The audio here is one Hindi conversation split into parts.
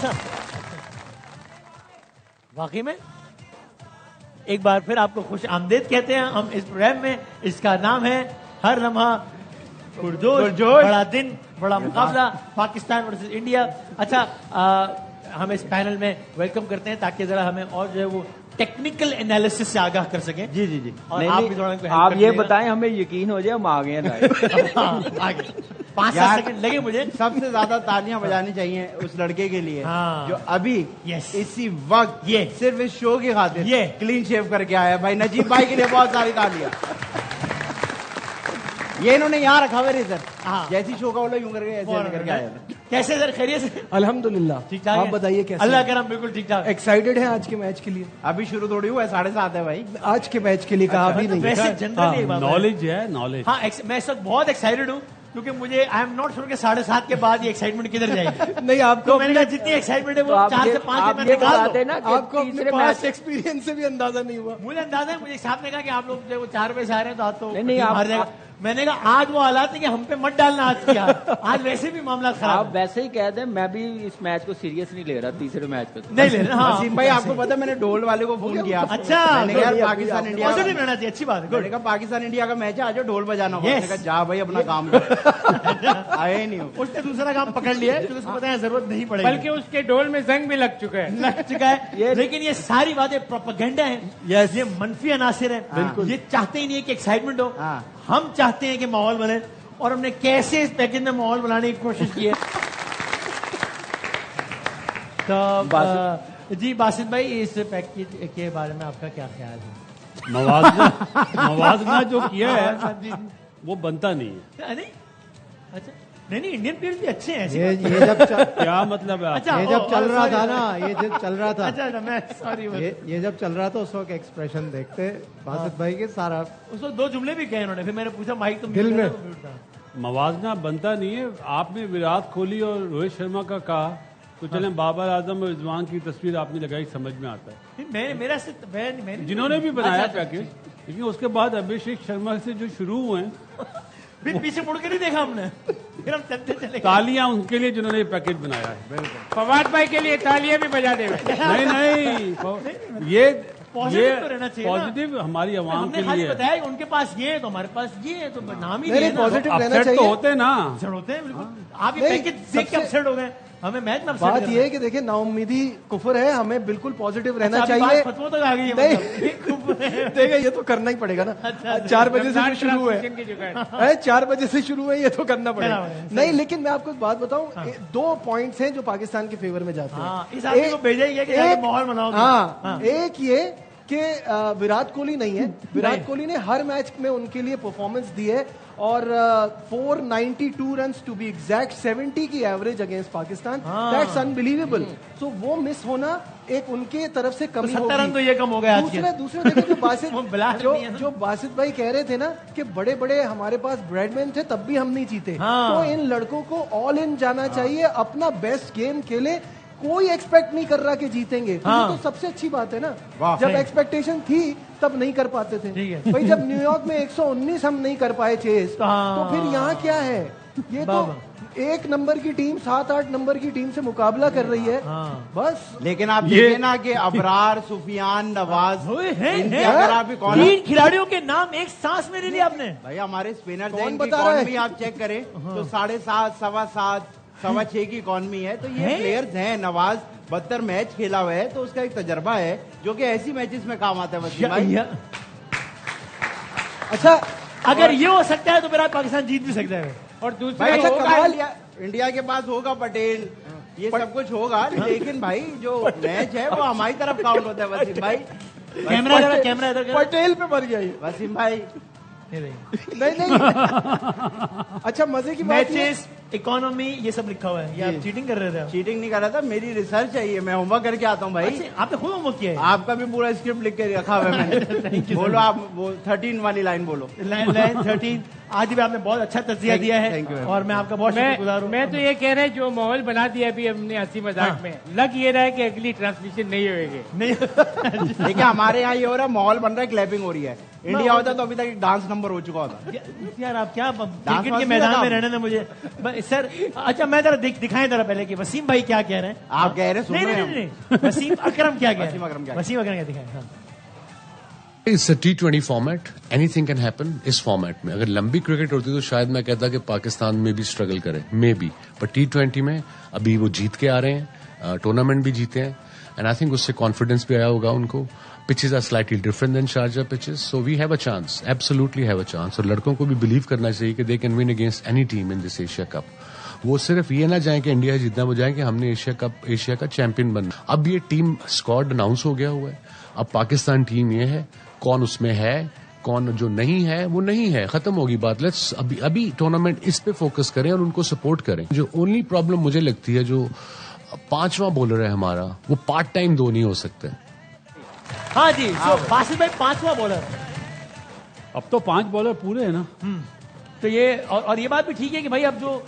साहब, वाकई में एक बार फिर आपको खुश आमदेद कहते हैं हम इस प्रोग्राम में। इसका नाम है हर लम्हा पुरजोश, बड़ा दिन बड़ा मुकाबला, पाकिस्तान वर्सेस इंडिया। अच्छा, हम इस पैनल में वेलकम करते हैं ताकि जरा हमें और जो है वो टेक्निकल एनालिसिस से आगाह कर सकें। जी जी जी। और आप भी थोड़ा आप ये बताएं, हमें यकीन हो जाए हम आ गए हैं। आगे 5-7 सेकंड लगे मुझे। सबसे ज्यादा तालियां बजानी चाहिए उस लड़के के लिए जो अभी इसी वक्त सिर्फ इस शो की खातिर क्लीन शेव करके आया। भाई नजीब भाई के लिए बहुत सारी तालियां। ये इन्होंने यहाँ रखा हुआ सर, जैसी शो का बोला यूं करके ऐसे करके आया। कैसे सर, खैरियत से? अल्हम्दुलिल्लाह ठीक ठाक। आप बताइए कैसे? अल्लाह करम बिल्कुल ठीक ठाक। एक्साइटेड हैं आज के मैच के लिए? अभी शुरू थोड़ी हुआ है, 7:30 है भाई। आज के मैच के लिए कहा भी नहीं। वैसे जनरली नॉलेज है, नॉलेज। हाँ, मैं इस वक्त बहुत एक्साइटेड हूँ क्योंकि मुझे आई एम नॉट श्योर कि 7:30 के बाद ये एक्साइटमेंट किधर जाएगी। नहीं, आपको मैंने कहा जितनी एक्साइटमेंट है वो 4 से 5 में निकाल दो। आपको अपने पास एक्सपीरियंस से भी अंदाजा नहीं हुआ? मुझे अंदाजा है, मुझे साहब ने कहा कि आप लोग जो 4 बजे से आ रहे हैं तो आज तो नहीं हार जाएगा। मैंने कहा आज वो हालात है कि हम पे मत डालना आज किया। आज वैसे भी मामला खराब। आप वैसे ही कह दें, मैं भी इस मैच को सीरियस नहीं ले रहा, तीसरे मैच पे नहीं ले रहा। हाँ भाई, आपको पता मैंने ढोल वाले को फोन किया। अच्छा, मैंने कहा पाकिस्तान इंडिया पॉजिटिव रहना चाहिए, अच्छी बात है। मैंने कहा पाकिस्तान इंडिया का मैच है, आज ढोल बजाना होगा। मैंने कहा जा भाई अपना काम कर। आए ही नहीं हो। उसने दूसरा काम पकड़ लिया है, उसको पता है जरूरत नहीं पड़ेगी। बल्कि उसके ढोल में जंग भी लग चुका है। लेकिन ये सारी बातें प्रोपेगेंडा है, ये मनफी अनासिर है। बिल्कुल, ये चाहते ही नहीं है कि एक्साइटमेंट हो। हम चाहते हैं कि माहौल बने और हमने कैसे इस पैकेज में माहौल बनाने की कोशिश की है। तो जी बासित भाई, इस पैकेज के बारे में आपका क्या ख्याल है? मवाजना जो किया है वो बनता नहीं है। नहीं, अच्छा नहीं, इंडियन प्लेयर्स भी अच्छे हैं। ये जब क्या मतलब है? अच्छा, ये जब चल रहा था ना, ये जब चल रहा था, अच्छा मैं सॉरी, ये जब चल रहा था उस वक्त एक्सप्रेशन देखते बासित भाई के सारा, उस वक्त 2 जुमले भी कहे उन्होंने। फिर मैंने पूछा माइक तो दिल में मवाजना बनता नहीं है। आपने विराट कोहली और रोहित शर्मा का कहा तो चले बाबर आजम और रिजवान की तस्वीर आपने लगाई, समझ में आता है। मेरा जिन्होंने भी बनाया पैकेज, लेकिन उसके बाद अभिषेक शर्मा से जो शुरू हुए फिर पीछे मुड़ के नहीं देखा हमने। फिर हम चलते चले। तालियां उनके लिए जिन्होंने ये पैकेज बनाया है। फवाद भाई के लिए तालियां भी बजा दे। नहीं, ये पॉजिटिव तो रहना चाहिए, पॉजिटिव हमारी आवाम के लिए बताया। उनके पास ये है तो हमारे पास ये है, तो नाम ही नहीं, पॉजिटिव रहना चाहिए। तो होते ना, अपसेट होते हैं बिल्कुल। आप ये पैकेज देख के अपसेट हो गए, हमें मैच में बात ये है कि देखिए नाउम्मीदी कुफर है, हमें बिल्कुल पॉजिटिव रहना चाहिए। तक आ गई है। देखिए ये तो करना ही पड़ेगा ना। 4 बजे से शुरू है, 4 बजे से शुरू है, ये तो करना पड़ेगा। नहीं, लेकिन मैं आपको एक बात बताऊं, 2 पॉइंट्स हैं जो पाकिस्तान के फेवर में जाते हैं। इस आदमी को भेजा ही है कि माहौल बनाओ। हाँ, एक ये कि विराट कोहली नहीं है। विराट कोहली ने हर मैच में उनके लिए परफॉर्मेंस दी है और 492 रन्स टू बी एग्जैक्ट, 70 की average against Pakistan. That's unbelievable. So वो मिस होना एक उनके तरफ से कमी होगी। 70 रन तो ये कम हो गया। दूसरे देखिए जो बासित भाई कह रहे थे ना कि बड़े बड़े हमारे पास ब्रैडमैन थे तब भी हम नहीं जीते। तो इन लड़कों को ऑल इन जाना चाहिए, अपना बेस्ट गेम खेले। कोई एक्सपेक्ट नहीं कर रहा कि जीतेंगे। तो सबसे अच्छी बात है ना, जब एक्सपेक्टेशन थी तब नहीं कर पाते थे भाई। जब न्यूयॉर्क में 119 हम नहीं कर पाए चेस, तो फिर यहाँ क्या है? ये तो 1 नंबर की टीम 7-8 नंबर की टीम से मुकाबला कर रही है बस। लेकिन आप देखिए ना कि अबरार, सुफियान, नवाज, अगर आप 3 खिलाड़ियों के नाम एक सांस में ले लिया आपने। भाई हमारे स्पिनर भी आप चेक करें तो 7.5, 7.25, 6.25 की इकॉनमी है। तो ये प्लेयर्स हैं। नवाज 72 मैच खेला हुआ है, तो उसका एक तजर्बा है जो कि ऐसी मैचेस में काम आता है वसीम भाई। अच्छा, अगर ये हो सकता है तो मेरा पाकिस्तान जीत भी सकता है। और दूसरा इंडिया के पास होगा पटेल, ये सब कुछ होगा, लेकिन भाई जो मैच है वो हमारी तरफ काउंट होता है वसीम भाई। कैमरा इधर पटेल पे मर गया वसीम भाई। नहीं अच्छा, मजे की बात मैचेस, इकोनॉमी, ये सब लिखा हुआ है। ये आप चीटिंग कर रहे थे? चीटिंग नहीं कर रहा था, मेरी रिसर्च है ये, मैं होमवर्क करके आता हूँ भाई। अच्छा, आपने खुद होमवर्क किया है? आपका भी पूरा स्क्रिप्ट लिख के रखा हुआ है मैंने। बोलो आप, वो 13 वाली लाइन बोलो। लाइन 13। आज भी आपने बहुत अच्छा तज़किया दिया है और मैं आपका बहुत शुक्रगुजार हूं। मैं तो ये कह रहा है जो माहौल बना दिया अभी हमने हंसी मजाक में, लग ये रहा है कि अगली ट्रांसमिशन नहीं होगी। देखिए हमारे यहाँ ये हो रहा है, माहौल बन रहा है, क्लैपिंग हो रही है। इंडिया होता तो अभी तक एक डांस नंबर हो चुका होता। यार आप क्या क्रिकेट के मैदान में रहने ना मुझे सर। अच्छा मैं जरा दिखाएं जरा पहले कि वसीम भाई क्या कह रहे हैं। आप कह रहे हैं नहीं, वसीम अकरम क्या कह रहे हैं। वसीम अकरम क्या दिखाएं। It's a T20 format, anything can happen इस फॉर्मेट में। अगर लंबी क्रिकेट होती तो शायद मैं कहता कि पाकिस्तान में भी स्ट्रगल करे, मे बी, पर T20 में अभी वो जीत के आ रहे हैं, टूर्नामेंट भी जीते हैं, एंड आई थिंक उससे कॉन्फिडेंस भी आया होगा उनको। Pitches are slightly different than Sharjah pitches, so we have a chance, absolutely have a chance. और लड़कों को भी बिलीव करना चाहिए कि they can win against any team in this Asia Cup. वो सिर्फ ये ना जाए कि इंडिया जीतना, वो जाए कि हमने एशिया का चैंपियन बनना। अब ये टीम स्क्वाड अनाउंस हो गया हुआ है, अब पाकिस्तान टीम ये है, कौन उसमें है, कौन जो नहीं है वो नहीं है, खत्म होगी बात। लेट्स अभी टूर्नामेंट इस पे फोकस करें और उनको सपोर्ट करें। जो ओनली प्रॉब्लम मुझे लगती है, जो 5वां बॉलर है हमारा, वो पार्ट टाइम दो नहीं हो सकते। हाँ जी, बासित भाई 5वां बॉलर। अब तो 5 बॉलर पूरे हैं ना। तो ये और ये बात भी ठीक है कि भाई अब जो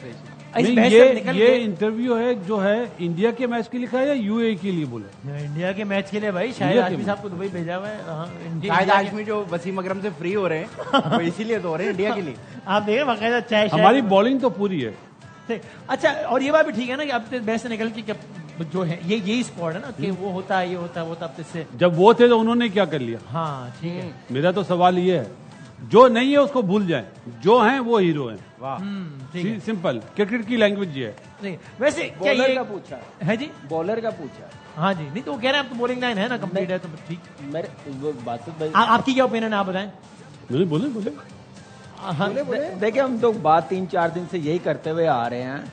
ये इंटरव्यू है जो है इंडिया के मैच के लिए लिखा है या यूएई के लिए बोला? इंडिया के मैच के लिए भाई शायद आजमी साहब को दुबई भेजा हुआ है। शायद आजमी जो वसीम अकरम से फ्री हो रहे हैं वो इसीलिए तो हो रहे हैं इंडिया के लिए। आप देखें बाकायदा चाय हमारी बॉलिंग तो पूरी है। अच्छा और ये बात भी ठीक है ना कि अब मैच से निकल के जो है यही स्क्वाड है ना कि वो होता है, ये होता है, वो तब से जब वो थे तो उन्होंने क्या कर लिया। हाँ ठीक है। मेरा तो सवाल ये है, जो नहीं है उसको भूल जाएं, जो हैं वो हीरो हैं। वाह, सिंपल क्रिकेट की लैंग्वेज ये है। नहीं वैसे क्या बॉलर का पूछा है जी, बॉलर का पूछा। हाँ जी, नहीं तो वो कह रहे हैं अब तो बॉलिंग लाइन है ना कंप्लीट है तो ठीक। मेरे बासित भाई आपकी क्या ओपिनियन है, आप बताएं। बोले देखिए हम तो बात 3-4 दिन से यही करते हुए आ रहे हैं,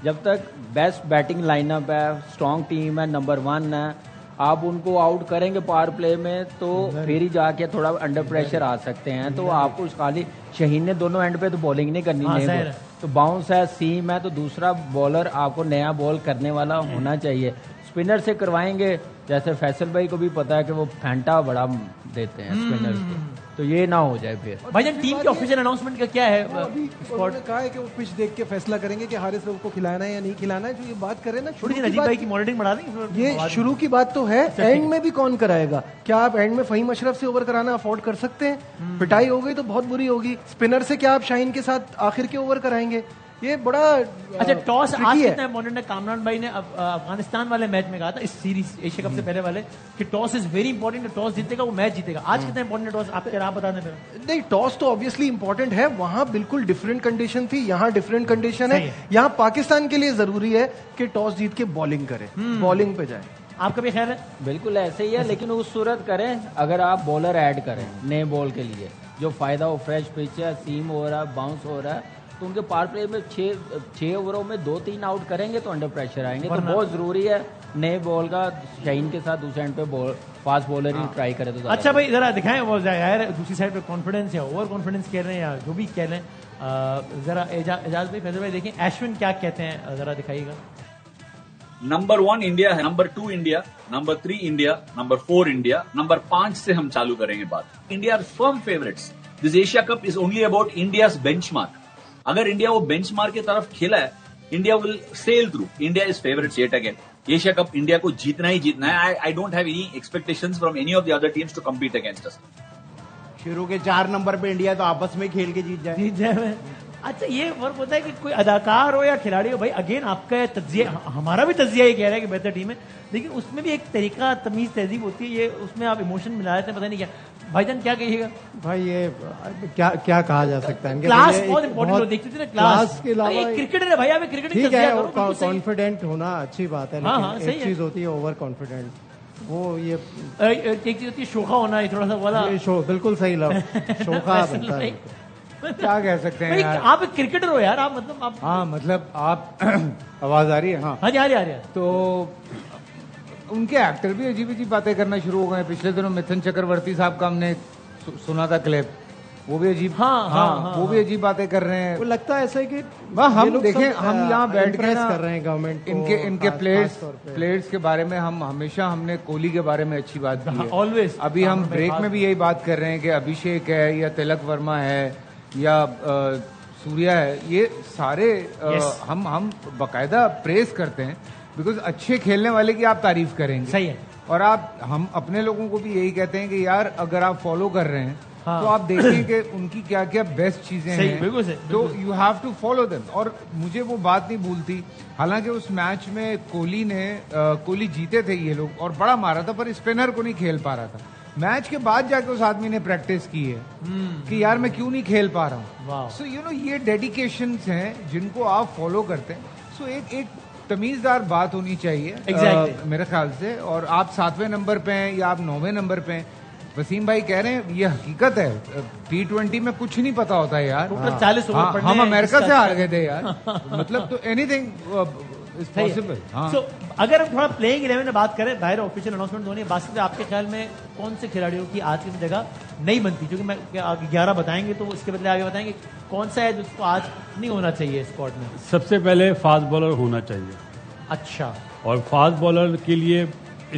जब तक बेस्ट बैटिंग लाइनअप है, स्ट्रांग टीम है, नंबर 1 है, आप उनको आउट करेंगे पावर प्ले में तो फिर ही जाके थोड़ा अंडर प्रेशर आ सकते हैं। तो आपको खाली शहीन ने दोनों एंड पे तो बॉलिंग नहीं करनी है, तो बाउंस है, सीम है, तो दूसरा बॉलर आपको नया बॉल करने वाला होना चाहिए। स्पिनर से करवाएंगे, जैसे फैसल भाई को भी पता है कि वो फैंटा बड़ा देते हैं स्पिनर्स को, तो ये ना हो जाए फिर। भाईजान टीम के ऑफिशियल अनाउंसमेंट का क्या है? उन्होंने कहा है कि वो पिच देख के फैसला करेंगे कि हारिस को खिलाना है या नहीं खिलाना है। जो ये बात करें ना, थोड़ी सी नजीब भाई की मॉनिटरिंग बढ़ा देंगे। ये शुरू की बात तो है, एंड में भी कौन कराएगा? क्या आप एंड में फहीम अशरफ से ओवर कराना अफोर्ड कर सकते हैं? पिटाई हो गई तो बहुत बुरी होगी। स्पिनर से क्या आप शाहीन के साथ आखिर के ओवर कराएंगे? ये बड़ा अच्छा टॉस आज कितना इम्पोर्टेंट है? कामरान भाई ने अफगानिस्तान वाले मैच में कहा था, इस सीरीज एशिया कप से पहले वाले, कि toss is very important, toss जीतेगा वो मैच जीतेगा। आज कितना इंपॉर्टेंट है टॉस, आप बता दें। नहीं, टॉस तो ऑब्वियसली इंपॉर्टेंट है, वहां बिल्कुल डिफरेंट कंडीशन थी, यहाँ डिफरेंट कंडीशन है। यहाँ पाकिस्तान के लिए जरूरी है कि टॉस जीत के बॉलिंग करे, बॉलिंग पे जाए। आपका भी ख्याल है? बिल्कुल ऐसे ही है, लेकिन उस सूरत करें अगर आप बॉलर ऐड करें नए बॉल के लिए, जो फायदा हो, फ्रेश पिच है, सीम हो रहा है, बाउंस हो रहा है, तो उनके पावर प्ले में 6 ओवरों में 2-3 आउट करेंगे तो अंडर प्रेशर आएंगे। तो बहुत जरूरी है नए बॉल का शाहीन के साथ दूसरे एंड पे फास्ट बॉलर ही ट्राई करे तो। अच्छा भाई जरा दिखाएं वो यार दूसरी साइड पे कॉन्फिडेंस या ओवर कॉन्फिडेंस कह रहे हैं या जो भी कह रहे हैं, जरा एजाज भाई, फैजल भाई देखें अश्विन क्या कहते हैं, जरा दिखाइएगा। नंबर 1 इंडिया है, number 2 India, number 3 India, number 4 India, number 5 से हम चालू करेंगे बात। India are firm favourites. This Asia Cup is only about India's benchmark. अगर इंडिया वो बेंचमार्क की तरफ खेला है, India will sail through. India is favourites yet again. Asia Cup India को जीतना ही जीतना है। I don't have any expectations from any of the other teams to compete against us. शुरू के 4 नंबर पे इंडिया तो आपस में खेल के जीत जाए। अच्छा ये फर्क होता है कि कोई अदाकार हो या खिलाड़ी हो, भाई अगेन आपका तज्जिया, हमारा भी तज्जिया ये कह रहा है कि बेहतर टीम है, लेकिन उसमें भी एक तरीका, तमीज, तहजीब होती है, ये उसमें आप इमोशन मिला देते हैं, पता नहीं क्या। भाईजान क्या कहिएगा? भाई ये क्या कहा जा सकता है? क्लास बहुत इंपॉर्टेंट हो, देखते थे ना क्लास के अलावा क्रिकेटर है भाई, आप क्रिकेट ठीक है, कॉन्फिडेंट होना अच्छी बात है, लेकिन एक चीज होती है ओवर कॉन्फिडेंट, वो ये एक चीज होती है शोखा होना, थोड़ा सा वाला बिल्कुल सही शोखा बनता है। क्या कह सकते हैं यार, आप एक क्रिकेटर हो यार, आप मतलब आप, हाँ मतलब आप आवाज आ रही है? हाँ जी आ रही है। तो उनके एक्टर भी अजीब अजीब बातें करना शुरू हो गए। पिछले दिनों मिथुन चक्रवर्ती साहब का हमने सुना था क्लिप, वो भी अजीब, हाँ, वो भी अजीब बातें कर रहे हैं। वो लगता है ऐसा है कि हम देखें, हम यहाँ बैठ के कर रहे हैं गवर्नमेंट, इनके प्लेयर्स के बारे में हम हमेशा, हमने कोहली के बारे में अच्छी बात की है ऑलवेज। अभी हम ब्रेक में भी यही बात कर रहे हैं कि अभिषेक है या तिलक वर्मा है या सूर्या है, ये सारे हम बाकायदा प्रेस करते हैं, बिकॉज अच्छे खेलने वाले की आप तारीफ करेंगे। सही है। और हम अपने लोगों को भी यही कहते हैं कि यार अगर आप फॉलो कर रहे हैं हाँ। तो आप देखें कि उनकी क्या क्या बेस्ट चीजें हैं, तो you have to follow them. और मुझे वो बात नहीं भूलती, हालांकि उस मैच में कोहली जीते थे ये लोग और बड़ा मारा था, पर स्पिनर को नहीं खेल पा रहा था। मैच के बाद जाके उस आदमी ने प्रैक्टिस की है कि यार मैं क्यों नहीं खेल पा रहा हूँ। सो यू नो ये डेडिकेशन हैं जिनको आप फॉलो करते हैं। सो एक तमीजदार बात होनी चाहिए मेरे ख्याल से। और आप 7वें नंबर पे हैं या आप 9वें नंबर पे हैं, वसीम भाई कह रहे हैं ये हकीकत है। T20 में कुछ नहीं पता होता है यार। 40 ओवर हम अमेरिका से हार गए थे यार। मतलब तो एनीथिंग इज पॉसिबल। सो अगर हम थोड़ा प्लेइंग 11 में बात करें, बाहर ऑफिशियल अनाउंसमेंट होनी है, बास्केट आपके ख्याल में कौन से खिलाड़ियों की आज की जगह नहीं बनती? क्योंकि मैं 11 बताएंगे तो इसके बदले आगे बताएंगे कौन सा है जिसको आज नहीं होना चाहिए स्क्वाड में। सबसे पहले फास्ट बॉलर होना चाहिए। अच्छा। और फास्ट बॉलर के लिए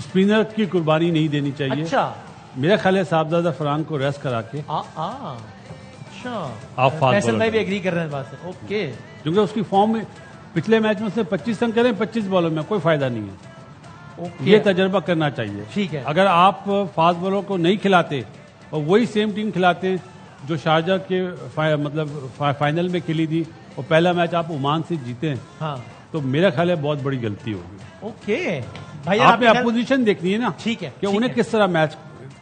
स्पिनर की कुर्बानी नहीं देनी चाहिए। अच्छा। मेरा ख्याल है साहबजादा फरहान को रेस्ट करा के अच्छा आप फास्ट भाई भी एग्री कर रहे हैं बात से। ओके। क्योंकि उसकी फॉर्म में पिछले मैच में उसने 25 रन करे, 25 बॉलर में कोई फायदा नहीं है। ये तजर्बा करना चाहिए। ठीक है। अगर आप फास्ट बॉलर को नहीं खिलाते और वही सेम टीम खिलाते जो शारजा के फाइनल में खेली थी और पहला मैच आप ओमान से जीते हैं, हाँ, तो मेरा ख्याल है बहुत बड़ी गलती होगी। ओके भाई, आपने अपोजिशन देखनी है ना। ठीक है कि उन्हें किस तरह मैच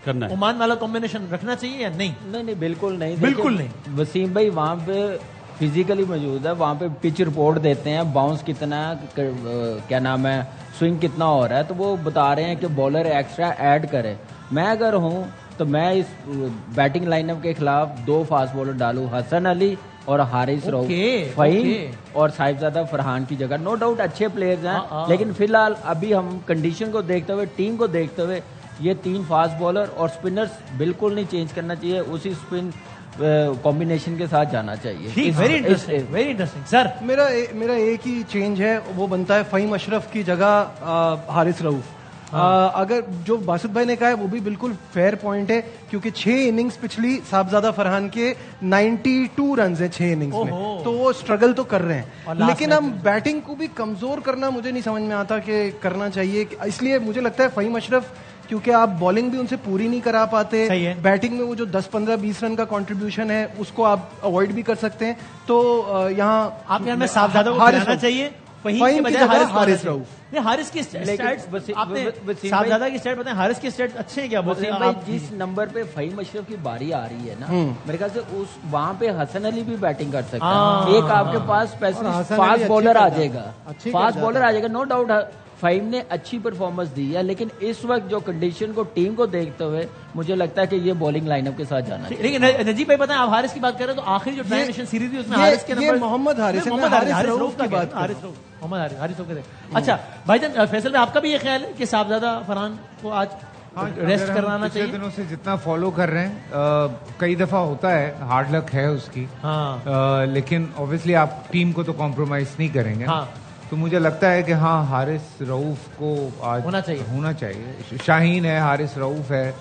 करना है। ओमान वाला कॉम्बिनेशन रखना चाहिए या नहीं? नहीं, बिल्कुल नहीं, बिल्कुल नहीं। वसीम भाई वहाँ पे फिजिकली मौजूद है, वहाँ पे पिच रिपोर्ट देते हैं, बाउंस कितना, क्या नाम है, स्विंग कितना हो रहा है, तो वो बता रहे हैं कि बॉलर एक्स्ट्रा ऐड करे। मैं अगर हूँ तो मैं इस बैटिंग लाइनअप के खिलाफ 2 फास्ट बॉलर डालूं, हसन अली और हारिस रऊफ, फहीम और साहिबजादा फरहान की जगह। नो डाउट अच्छे प्लेयर्स हैं, लेकिन फिलहाल अभी हम कंडीशन को देखते हुए, टीम को देखते हुए, ये 3 फास्ट बॉलर और स्पिनर्स बिल्कुल नहीं चेंज करना चाहिए, उसी स्पिन कॉम्बिनेशन के साथ जाना चाहिए। Very interesting sir. मेरा एक ही चेंज है, वो बनता है फहीम अशरफ की जगह हारिस रऊफ। अगर जो बासित भाई ने कहा है वो भी बिल्कुल फेयर पॉइंट है, क्योंकि 6 इनिंग्स पिछली साहबजादा फरहान के 92 रन है 6 इनिंग्स में, तो वो स्ट्रगल तो कर रहे हैं। लेकिन हम बैटिंग को भी कमजोर करना मुझे नहीं समझ में आता कि करना चाहिए। इसलिए मुझे लगता है फहीम अशरफ, क्योंकि आप बॉलिंग भी उनसे पूरी नहीं करा पाते, बैटिंग में वो जो 10, 15, 20 रन का कंट्रीब्यूशन है उसको आप अवॉइड भी कर सकते हैं। तो यहाँ आप में साहबजादा को खिलाना चाहिए, फहीम की बजाय हारिस रऊफ। हारिस की साहबजादा की स्टैट बताएं, हारिस के स्टैट अच्छे हैं क्या? भाई जिस नंबर पे फहीम अशरफ की बारी आ रही है ना, मेरे ख्याल से उस वहाँ पे हसन अली भी बैटिंग कर सकता है। एक आपके पास फास्ट बॉलर आ जाएगा, नो डाउट फहीम ने अच्छी परफॉर्मेंस दी है, लेकिन इस वक्त जो कंडीशन को, टीम को देखते हुए मुझे लगता है कि ये बॉलिंग लाइनअप के साथ जाना चाहिए। लेकिन नजीब भाई बताएं, आप हारिस की बात कर रहे हैं तो आखिरी जो ट्राई नेशन सीरीज थी उसमें हारिस के नंबर मोहम्मद हारिस की बात, हारिस अच्छा भाईजान फैसल में आपका भी ये ख्याल है कि साहबजादा फरहान को आज रेस्ट करवाना चाहिए? दिनों से जितना फॉलो कर रहे हैं, कई दफा होता है, हार्ड लक है उसकी, लेकिन ऑब्वियसली आप टीम को तो कॉम्प्रोमाइज नहीं करेंगे। तो मुझे लगता है कि हाँ, हारिस रऊफ को आज होना चाहिए। शाहीन है, हारिस रऊफ है,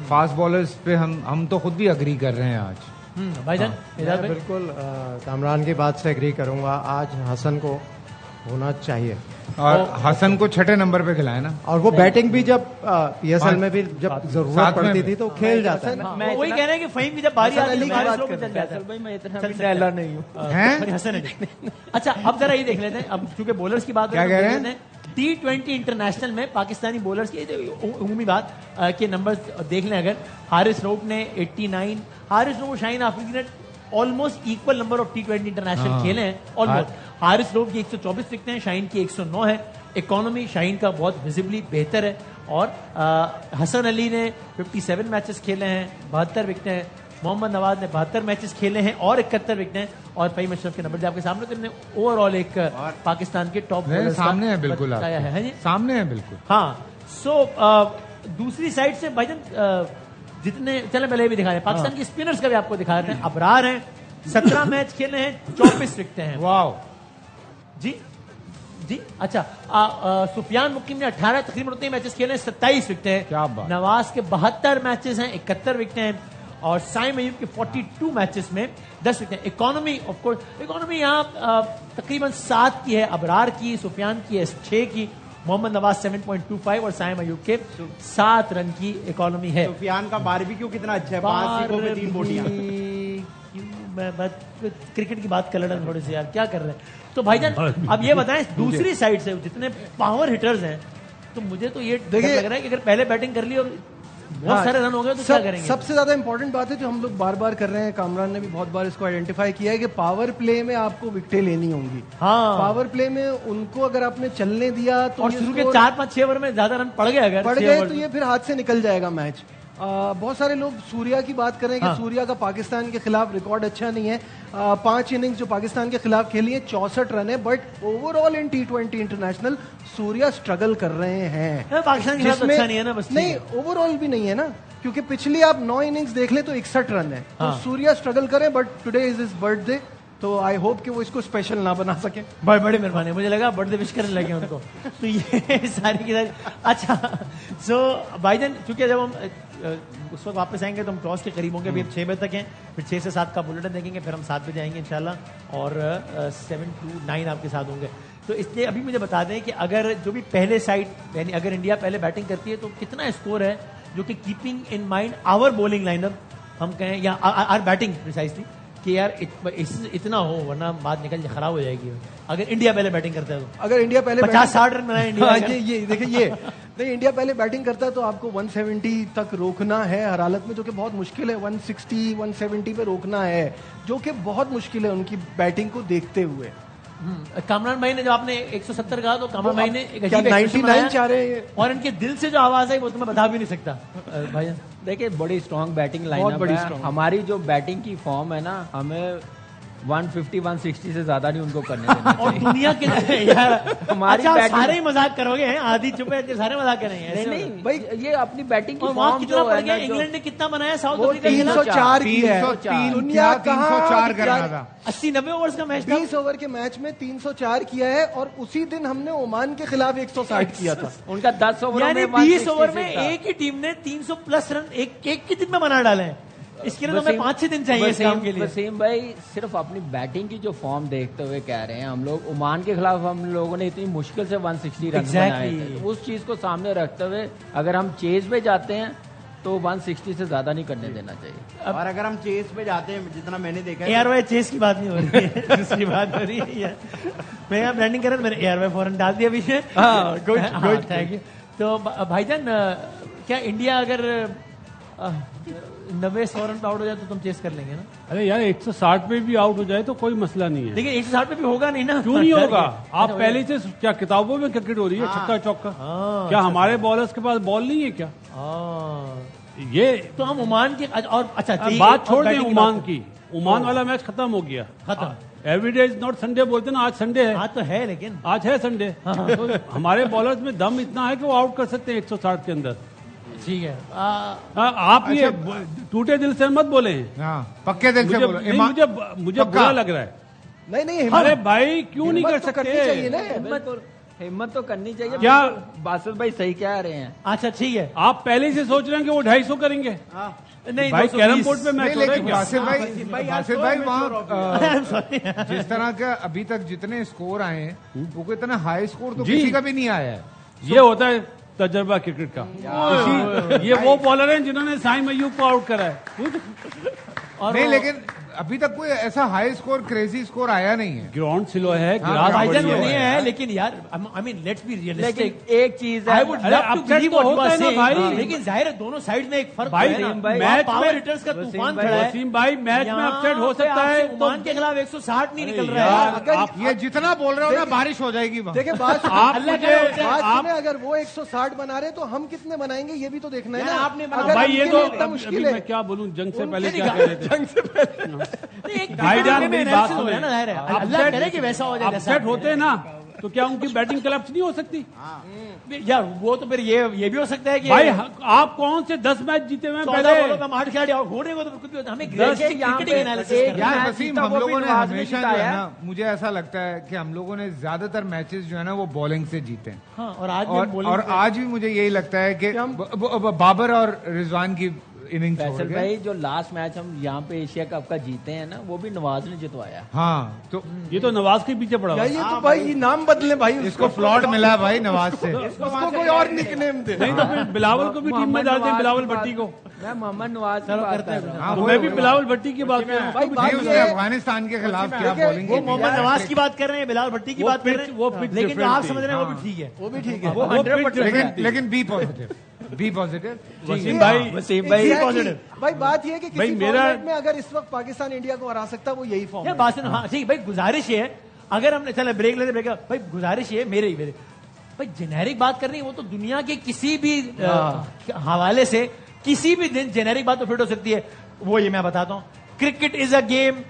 फास्ट बॉलर्स पे हम तो खुद भी अग्री कर रहे हैं आज। भाईजान बिल्कुल कामरान की बात से एग्री करूंगा, आज हसन को होना चाहिए और हसन को 6 नंबर पे खिलाए ना। और वो बैटिंग भी जब पीएसएल में भी जब जरूरत पड़ती थी तो खेल जाता है। मैं वही कह रहे हैं कि फहीम की जब बारी आती है, मैं इतना नहीं हूँ हसन अली। अच्छा, अब जरा ये देख लेते हैं, अब चूंकि बॉलर्स की बात क्या कह रहे हैं, T20 इंटरनेशनल में पाकिस्तानी बॉलर्स की उम्मीद बात के नंबर्स देख लें। अगर हारिस रऊफ ने 89, हारिस रऊफ शाहीन आफरीदी ने almost equal number of T20 international खेले हैं। ऑलमोस्ट हारिस रऊफ की 124 विकेटें हैं, शाहीन की 109 है। इकोनॉमी शाहीन का बहुत विजिबली बेहतर है। और हसन अली ने 57 मैचेस खेले हैं, 72 विकेटें हैं। मोहम्मद नवाज ने 72 मैचेस खेले हैं और 71 विकेटें हैं। और फहीम अशरफ के नंबर आपके सामने, तो ओवरऑल एक पाकिस्तान के टॉप सामने है, बिल्कुल है जी, सामने है बिल्कुल। हाँ, सो दूसरी साइड से भाईजान जितने चले पहले भी दिखा रहे हैं, पाकिस्तान के स्पिनर्स का भी आपको दिखा रहे हैं। अबरार हैं, 17 मैच खेले हैं, 24 विकेटें हैं। वाह जी जी। अच्छा, सुफियान मुकीम ने 18 तकरीबन उतने मैचेस खेले हैं, 27 विकेटें हैं। क्या बात। नवाज के 72 मैचेस हैं, 71 विकेटें हैं। और साइम अयूब के 42 मैचेस में 10 विकेटें। इकोनॉमी ऑफ कोर्स, इकोनॉमी यहाँ तकरीबन 7 की है, अबरार की, सुफियान की है 6 की, मोहम्मद नवाज 7.25 और साइम अयूब के 7 रन की इकोनॉमी है। सुफियान का बारबेक्यू कितना अच्छा है, 5 सिक्कों पे 3 बोटियां। मैं क्रिकेट की बात कर रहा थोड़े से यार, क्या कर रहे हैं। तो भाईजान अब ये बताएं दूसरी साइड से जितने पावर हिटर्स हैं, तो मुझे तो ये डर लग रहा है कि अगर पहले बैटिंग कर ली और बहुत सारे रन हो गए तो क्या करेंगे। सबसे ज्यादा इंपॉर्टेंट बात है जो हम लोग बार बार कर रहे हैं, कामरान ने भी बहुत बार इसको आइडेंटिफाई किया है कि पावर प्ले में आपको विकेटें लेनी होंगी। हाँ, पावर प्ले में उनको अगर आपने चलने दिया तो और शुरू के 4-5-6 ओवर में ज्यादा रन पड़ गए तो ये फिर हाथ से निकल जाएगा मैच। बहुत सारे लोग सूर्या की बात करें कि सूर्या का पाकिस्तान के खिलाफ रिकॉर्ड अच्छा नहीं है। 5 इनिंग्स जो पाकिस्तान के खिलाफ खेली है 64 रन है, but overall in T20 international Surya struggle कर रहे हैं। पाकिस्तान के खिलाफ अच्छा नहीं है ना, बस नहीं ओवरऑल भी नहीं है ना, क्योंकि पिछली आप 9 इनिंग्स देख ले तो 61 रन है। तो सूर्या स्ट्रगल करें, but today is his birthday, तो आई होप कि वो इसको स्पेशल ना बना सके। बहुत बड़ी मेहरबानी, मुझे लगा बर्थडे विश करने लगे उनको। तो ये सारी की सारी अच्छा। सो भाईजान, चूंकि जब हम उस वक्त वापस आएंगे तो हम टॉस के करीब होंगे। अभी अब 6 बजे तक हैं, फिर 6 से 7 का बुलेटिन देखेंगे, फिर हम 7 बजे आएंगे इंशाल्लाह, और 7 to 9 आपके साथ होंगे। तो इसलिए अभी मुझे बता दें कि अगर जो भी पहले साइड, यानी अगर इंडिया पहले बैटिंग करती है तो कितना स्कोर है, जो कि keeping in mind our bowling lineup हम कहें, या आर बैटिंग प्रिसाइसली, कि यार इतना हो, वरना बात निकल खराब हो जाएगी अगर इंडिया पहले बैटिंग करता है तो। अगर इंडिया पहले 50-60 रन बनाए इंडिया। ये देखिए, ये नहीं, इंडिया पहले बैटिंग करता है तो आपको 170 तक रोकना है हर हालत में, जो कि बहुत मुश्किल है। 160-170 पे रोकना है, जो कि बहुत मुश्किल है उनकी बैटिंग को देखते हुए। कामरान भाई ने जो आपने 170 कहा, तो कामरान भाई ने 99 चाह रहे हैं, और इनके दिल से जो आवाज है वो तो मैं बता भी नहीं सकता भाई। देखिए बड़ी स्ट्रांग बैटिंग लाइनअप है। हमारी जो बैटिंग की फॉर्म है ना, हमें 150-160 से ज्यादा नहीं उनको करने देना और दुनिया के यार हमारी अच्छा, सारे ही मजाक करोगे हैं, आधी चुप है, सारे मजाक करेंगे। नहीं भाई, ये अपनी बैटिंग की फॉर्म कितना पड़ गया, इंग्लैंड ने कितना बनाया, साउथ अफ्रीका 304 दुनिया 304 करना था। 80-90 ओवर्स का मैच, 20 ओवर के मैच में 304 किया है, और उसी दिन हमने ओमान के खिलाफ 160 किया था। उनका 10 ओवर में 20 ओवर में एक ही टीम ने 300 प्लस रन एक के दिन में बना डाले हैं। इसके लिए तो हमें 5-6 दिन चाहिए इस काम के लिए। वसीम भाई सिर्फ अपनी बैटिंग की जो फॉर्म देखते हुए कह रहे हैं, हम लोग ओमान के खिलाफ हम लोगों ने इतनी मुश्किल से 160 रन बनाए थे। उस चीज को सामने रखते हुए अगर हम चेज पे जाते हैं तो 160 से ज्यादा नहीं करने देना चाहिए। और अगर हम चेस पे जाते हैं, जितना मैंने देखा है, एयर वाई चेस की बात नहीं हो रही है, दूसरी बात हो रही है। मैं यहाँ ब्रांडिंग कर रहा था, मैंने एयर वाई फौरन डाल दिया पीछे। Good, thank you. तो भाईजान, क्या इंडिया अगर 90-100 रन पे आउट हो जाए तो तुम चेस कर लेंगे ना? अरे यार 160 पे भी आउट हो जाए तो कोई मसला नहीं है, लेकिन 160 पे भी होगा नहीं ना। क्यों नहीं होगा? आप पहले से क्या किताबों में क्रिकेट हो रही है, छक्का चौका? क्या हमारे बॉलर्स के पास बॉल नहीं है क्या? ये तो हम ओमान की और अच्छा बात छोड़ दें ओमान की। ओमान वाला मैच खत्म हो गया, खत्म। एवरीडे इज नॉट संडे बोलते ना, आज संडे है। आज तो है, लेकिन आज है संडे। तो हमारे बॉलर्स में दम इतना है कि वो आउट कर सकते हैं 160 के अंदर। ठीक है। आप ये टूटे दिल से मत बोले, पक्के दिल से बोले। मुझे बुरा लग रहा है। नहीं, अरे भाई क्यों नहीं कर सकते? हिम्मत तो करनी चाहिए। क्या बासित भाई सही कह रहे हैं? अच्छा ठीक है, आप पहले से सोच रहे हैं कि वो 250 करेंगे? नहीं भाई, कैरम बोर्ड पे मैच हो रहा है क्या? बासित भाई वहाँ जिस तरह का अभी तक जितने स्कोर आए हैं, वो इतना हाई स्कोर तो किसी का भी नहीं आया है। ये होता है तजर्बा क्रिकेट का। ये वो बॉलर हैं जिन्होंने साइम अय्यूब को आउट करा है। नहीं, लेकिन अभी तक कोई ऐसा हाई स्कोर, क्रेजी स्कोर आया नहीं है। ग्राउंड स्लो है, भाईजान वो नहीं है, लेकिन यार I mean let's be realistic. एक चीज है, I would love to believe what you are saying, लेकिन जाहिर है दोनों साइड में एक फर्क है ना। मैच पावर हिटर्स का तूफान खड़ा है। वसीम भाई, मैच में अपसेट हो सकता है। ओमान के खिलाफ 160 नहीं निकल रहा है। आप ये जितना बोल रहे हो ना, बारिश हो जाएगी। देखिए बात, अगर वो 160 बना रहे तो हम कितने बनाएंगे, ये भी तो देखना है ना। आपने भाई ये तो मुश्किल है। मैं क्या बोलूं, जंग से पहले क्या कह रहे थे? जंग से पहले भाईजान मेरी बात सुनो, अल्लाह करे कि वैसा हो जाए। अपसेट होते हैं ना, तो क्या उनकी बैटिंग collapse नहीं हो सकती? यार वो तो फिर ये भी हो सकता है कि भाई आप कौन से 10 मैच जीते हुए पहले 8 खिलाड़ी आउट होने को, तो कुछ भी होता है। हमें क्रिकेटिंग एनालिसिस करना है। यार वसीम, हम लोगों ने हमेशा जो है ना, मुझे ऐसा लगता है कि हम लोगों ने ज्यादातर मैचेस जो है ना वो बॉलिंग से जीते हैं। और आज भी मुझे यही लगता है कि बाबर और रिजवान की इनिंग छोड़ फैसल के। भाई जो लास्ट मैच हम यहाँ पे एशिया कप का जीते हैं ना, वो भी नवाज ने जितवाया। हाँ, तो ये तो नवाज के पीछे पड़ा हुआ है। ये तो भाई ये नाम बदले भाई, इसको प्लॉट मिला है भाई नवाज से। उसको कोई और निकनेम दे। नहीं तो फिर बिलावल को भी टीम में डालते हैं, बिलावल भट्टी को। मैं मोहम्मद नवाज की बात कर रहा हूँ। हाँ, तो मैं भी बिलावल भट्टी की बात कर रहा हूँ। भाई नहीं, बात उसने ये है, अफगानिस्तान के खिलाफ क्या बॉलिंग वो मोहम्मद नवाज की बात कर रहे हैं, बिलाल भट्टी की वो बात कर pitch- रहे हैं, वो pitch लेकिन जो different आप थी। समझ रहे हैं वो भी ठीक है। वो भी ठीक है। वो 100% लेकिन be positive, be positive. Wasim भाई, वसीम भाई Exactly. भाई बात ये है कि भाई किसी मेरा- फॉर्मेट में अगर इस वक्त पाकिस्तान इंडिया को हरा सकता है वो यही फॉर्म क्या है। बात सुनो, हाँ ठीक भाई, गुजारिश ये है, अगर हमने चले ब्रेक लेते ब्रेक, भाई गुजारिश ये है मेरे भाई जेनेरिक बात करनी है, वो तो दुनिया के किसी भी हवाले से किसी भी दिन जेनेरिक बात तो फिट हो सकती है। वो ये मैं बताता हूँ, cricket is a game,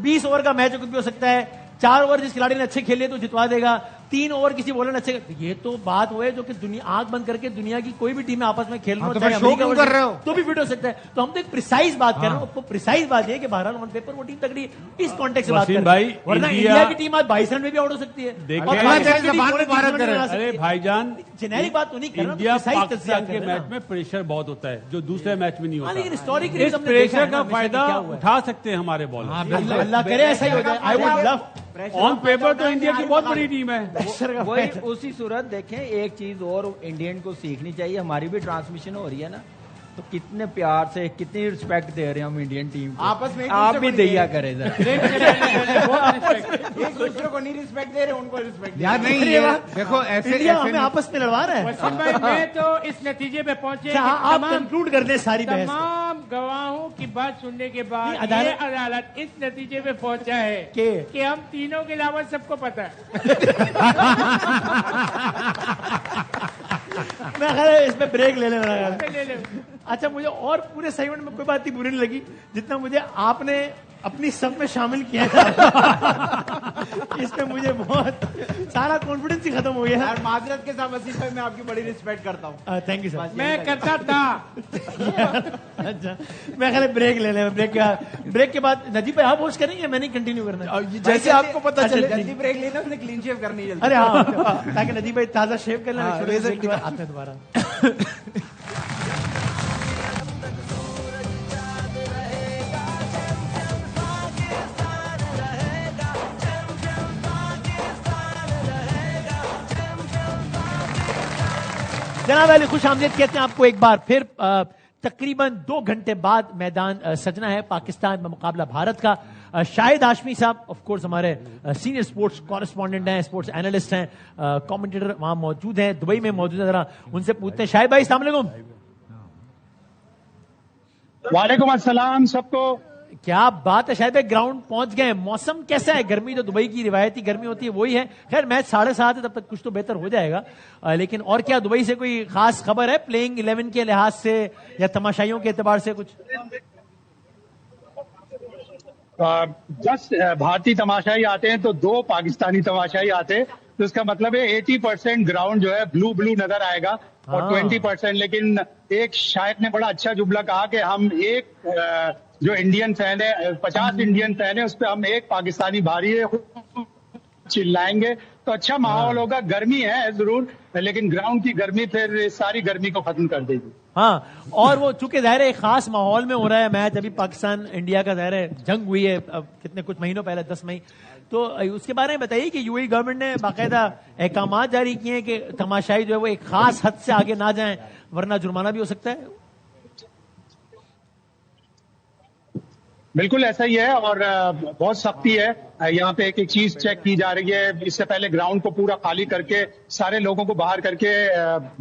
20 over का मैच कुछ भी हो सकता है, 4 ओवर जिस खिलाड़ी ने अच्छे खेले तो जितवा देगा, 3 ओवर किसी बॉलर ने अच्छे, ये तो बात हुए जो कि दुनिया आंख बंद करके दुनिया की कोई भी टीम आपस में खेल हाँ, तो फिर शो क्यों कर रहे हो? तो भी फिट हो सकता है। तो हम तो एक प्रिसाइज बात कर रहे हैं, प्रिसाइज बात ये है कि बहरहाल ऑन पेपर वो टीम तगड़ी है, इस कॉन्टेक्स्ट से बात कर वसीम रहे हैं। भाई, वरना इंडिया की टीम आज 22 रन में भी आउट हो सकती है। देखिए, और पाकिस्तान की टीम जबान पूरे मुबारक 30 रन करें। बना सकती अरे है। भाईजान, जेनेरिक बात तो नहीं कर रहा, इंडिया precise तज्जिया पाकिस्तान कर के रहे हैं मैच में प्रेशर बहुत होता है जो दूसरे मैच में नहीं हाँ, लेकिन होता। हिस्टोरिक इस प्रेशर का फायदा उठा सकते हैं हमारे बॉलर। अल्लाह अल्लाह करे ऐसा ही हो जाए। आई वुड लव। ऑन पेपर तो इंडिया की बहुत बड़ी टीम है। वही उसी सूरत देखें, एक चीज और इंडियन को सीखनी चाहिए, हमारी भी ट्रांसमिशन हो रही है ना, तो कितने प्यार से कितनी रिस्पेक्ट दे रहे हैं हम इंडियन टीम को। आपस में एक आप दूसरे भी को दिया नहीं करें जरा। एक दूसरे को नहीं रिस्पेक्ट दे रहे, उनको रिस्पेक्ट यार नहीं, ये देखो ऐसे इंडिया ऐसे हमें नहीं- आपस में लड़वा रहा है। वसीम भाई मैं तो इस नतीजे पे पहुंचे अच्छा, कि आप तमाम- कंक्लूड कर दें सारी बहस को। तमाम गवाहों की बात सुनने के बाद नहीं, अदालत- ये अदालत इस नतीजे पे पहुंचा है कि हम तीनों के अलावा सबको पता है। मैं ख्याल है इसमें ब्रेक ले लेना यार। ले ले। अच्छा, मुझे और पूरे सेगमेंट में कोई बात ही बुरी नहीं लगी जितना मुझे आपने अपनी सब में शामिल किया है। इसमें मुझे बहुत सारा कॉन्फिडेंस ही खत्म हो गया। यार माजरत के साथ वसीम भाई मैं आपकी बड़ी रिस्पेक्ट करता हूँ। Thank you sir. मैं करता था। अच्छा, मैं ख्याल है ब्रेक ले लें। ब्रेक के बाद नजीब भाई आप होस्ट करेंगे, मैंने कंटिन्यू करना है जैसे आपको पता अच्छा, चले। जल्दी ब्रेक लेना, उसने क्लीन शेव करनी है जल्दी। अरे हाँ, ताकि नजीब भाई ताजा शेव कर लें, हाँ, छोटे रेजर break के बाद आते हैं दोबारा। जनाब अली खुश आमदीद कहते हैं आपको एक बार फिर। तकरीबन 2 घंटे बाद मैदान सजना है पाकिस्तान में मुकाबला भारत का। शाहिद हाशमी साहब ऑफ कोर्स हमारे सीनियर स्पोर्ट्स कॉरेस्पॉन्डेंट हैं, स्पोर्ट्स एनालिस्ट हैं, कमेंटेटर वहां मौजूद हैं, दुबई में मौजूद है। जरा उनसे पूछते हैं। शाहिद भाई अस्सलाम वालेकुम। वालेकुम अस्सलाम सबको। क्या बात है शाहिद भाई, ग्राउंड पहुंच गए। मौसम कैसा है? गर्मी जो दुबई की रिवायती गर्मी होती है वही है। खैर मैच 7:30 है, तब तक कुछ तो बेहतर हो जाएगा। लेकिन और क्या दुबई से कोई खास खबर है प्लेइंग 11 के लिहाज से या तमाशाइयों के एतबार से कुछ? जस्ट भारतीय तमाशाई आते हैं तो 2 पाकिस्तानी तमाशाई आते हैं, तो इसका मतलब है 80% ग्राउंड जो है ब्लू नजर आएगा और 20%। लेकिन एक शायद ने बड़ा अच्छा जुमला कहा कि हम एक जो इंडियन फैन है, 50 इंडियन फैन है, उस पर हम एक पाकिस्तानी भारी है चिल्लाएंगे तो अच्छा माहौल होगा। गर्मी है जरूर, लेकिन ग्राउंड की गर्मी फिर सारी गर्मी को खत्म कर देगी। हाँ, और वो चूंकि ज़ाहिर है एक खास माहौल में हो रहा है मैच। अभी पाकिस्तान इंडिया का ज़ाहिर है जंग हुई है कितने कुछ महीनों पहले, 10 मई। तो उसके बारे में बताइए कि यूएई गवर्नमेंट ने बाकायदा अहकाम जारी किए हैं कि तमाशाई जो है वो एक खास हद से आगे ना जाएं, वरना जुर्माना भी हो सकता है। बिल्कुल ऐसा ही है और बहुत सख्ती है। यहाँ पे एक एक चीज चेक की जा रही है। इससे पहले ग्राउंड को पूरा खाली करके सारे लोगों को बाहर करके